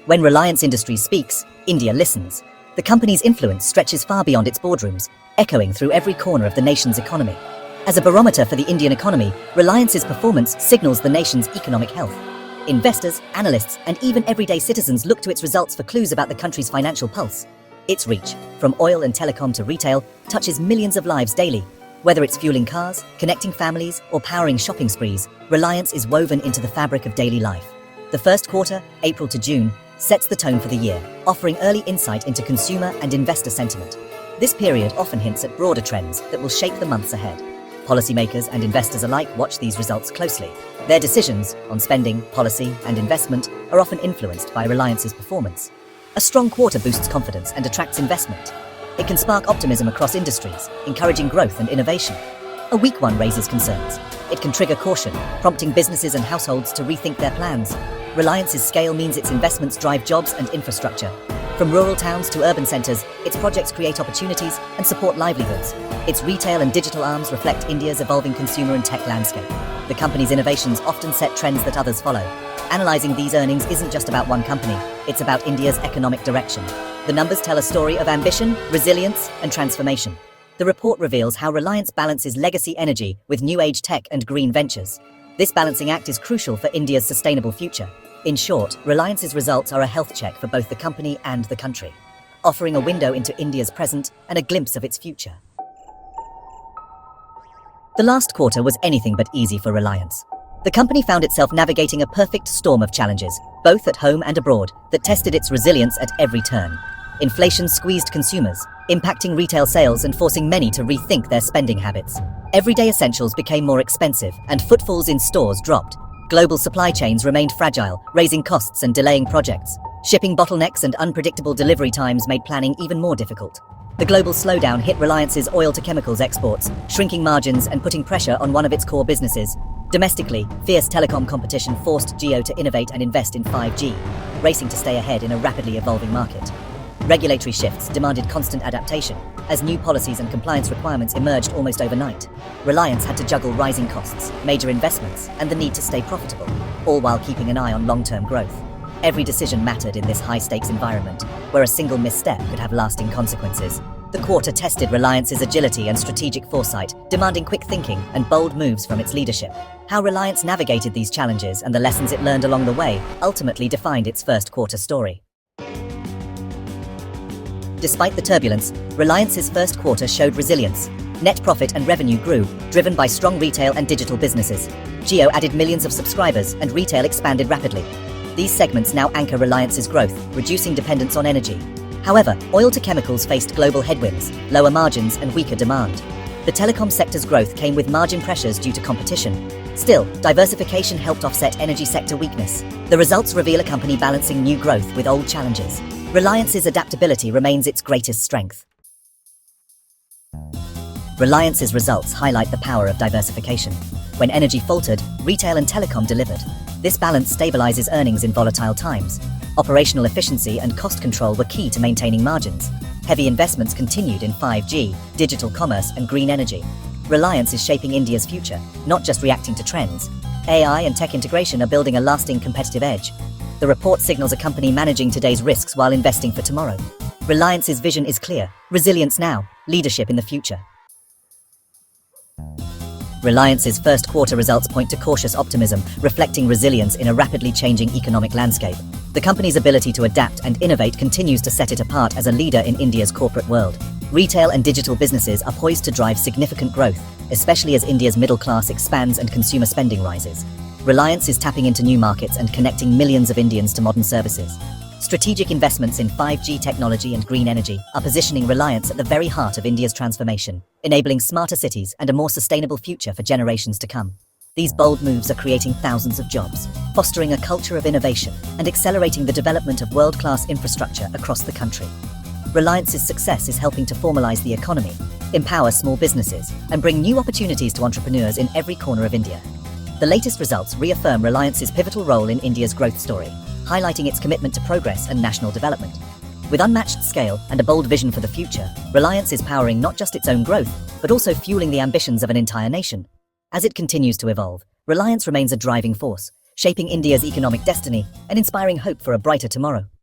When Reliance Industries speaks, India listens. The company's influence stretches far beyond its boardrooms, echoing through every corner of the nation's economy. As a barometer for the Indian economy, Reliance's performance signals the nation's economic health. Investors, analysts, and even everyday citizens look to its results for clues about the country's financial pulse. Its reach, from oil and telecom to retail, touches millions of lives daily. Whether it's fueling cars, connecting families, or powering shopping sprees, Reliance is woven into the fabric of daily life. The first quarter, April to June, sets the tone for the year, offering early insight into consumer and investor sentiment. This period often hints at broader trends that will shape the months ahead. Policymakers and investors alike watch these results closely. Their decisions on spending, policy, and investment are often influenced by Reliance's performance. A strong quarter boosts confidence and attracts investment. It can spark optimism across industries, encouraging growth and innovation. A weak one raises concerns. It can trigger caution, prompting businesses and households to rethink their plans. Reliance's scale means its investments drive jobs and infrastructure. From rural towns to urban centres, its projects create opportunities and support livelihoods. Its retail and digital arms reflect India's evolving consumer and tech landscape. The company's innovations often set trends that others follow. Analysing these earnings isn't just about one company, it's about India's economic direction. The numbers tell a story of ambition, resilience, and transformation. The report reveals how Reliance balances legacy energy with new-age tech and green ventures. This balancing act is crucial for India's sustainable future. In short, Reliance's results are a health check for both the company and the country, offering a window into India's present and a glimpse of its future. The last quarter was anything but easy for Reliance. The company found itself navigating a perfect storm of challenges, both at home and abroad, that tested its resilience at every turn. Inflation squeezed consumers, impacting retail sales and forcing many to rethink their spending habits. Everyday essentials became more expensive, and footfalls in stores dropped. Global supply chains remained fragile, raising costs and delaying projects. Shipping bottlenecks and unpredictable delivery times made planning even more difficult. The global slowdown hit Reliance's oil-to-chemicals exports, shrinking margins and putting pressure on one of its core businesses. Domestically, fierce telecom competition forced Jio to innovate and invest in 5G, racing to stay ahead in a rapidly evolving market. Regulatory shifts demanded constant adaptation, as new policies and compliance requirements emerged almost overnight. Reliance had to juggle rising costs, major investments, and the need to stay profitable, all while keeping an eye on long-term growth. Every decision mattered in this high-stakes environment, where a single misstep could have lasting consequences. The quarter tested Reliance's agility and strategic foresight, demanding quick thinking and bold moves from its leadership. How Reliance navigated these challenges and the lessons it learned along the way ultimately defined its first quarter story. Despite the turbulence, Reliance's first quarter showed resilience. Net profit and revenue grew, driven by strong retail and digital businesses. Jio added millions of subscribers and retail expanded rapidly. These segments now anchor Reliance's growth, reducing dependence on energy. However, oil-to-chemicals faced global headwinds, lower margins and weaker demand. The telecom sector's growth came with margin pressures due to competition. Still, diversification helped offset energy sector weakness. The results reveal a company balancing new growth with old challenges. Reliance's adaptability remains its greatest strength. Reliance's results highlight the power of diversification. When energy faltered, retail and telecom delivered. This balance stabilizes earnings in volatile times. Operational efficiency and cost control were key to maintaining margins. Heavy investments continued in 5G, digital commerce, and green energy. Reliance is shaping India's future, not just reacting to trends. AI and tech integration are building a lasting competitive edge. The report signals a company managing today's risks while investing for tomorrow. Reliance's vision is clear: resilience now, leadership in the future. Reliance's first quarter results point to cautious optimism, reflecting resilience in a rapidly changing economic landscape. The company's ability to adapt and innovate continues to set it apart as a leader in India's corporate world. Retail and digital businesses are poised to drive significant growth, especially as India's middle class expands and consumer spending rises. Reliance is tapping into new markets and connecting millions of Indians to modern services. Strategic investments in 5G technology and green energy are positioning Reliance at the very heart of India's transformation, enabling smarter cities and a more sustainable future for generations to come. These bold moves are creating thousands of jobs, fostering a culture of innovation, and accelerating the development of world-class infrastructure across the country. Reliance's success is helping to formalize the economy, empower small businesses, and bring new opportunities to entrepreneurs in every corner of India. The latest results reaffirm Reliance's pivotal role in India's growth story, highlighting its commitment to progress and national development. With unmatched scale and a bold vision for the future, Reliance is powering not just its own growth, but also fueling the ambitions of an entire nation. As it continues to evolve, Reliance remains a driving force, shaping India's economic destiny and inspiring hope for a brighter tomorrow.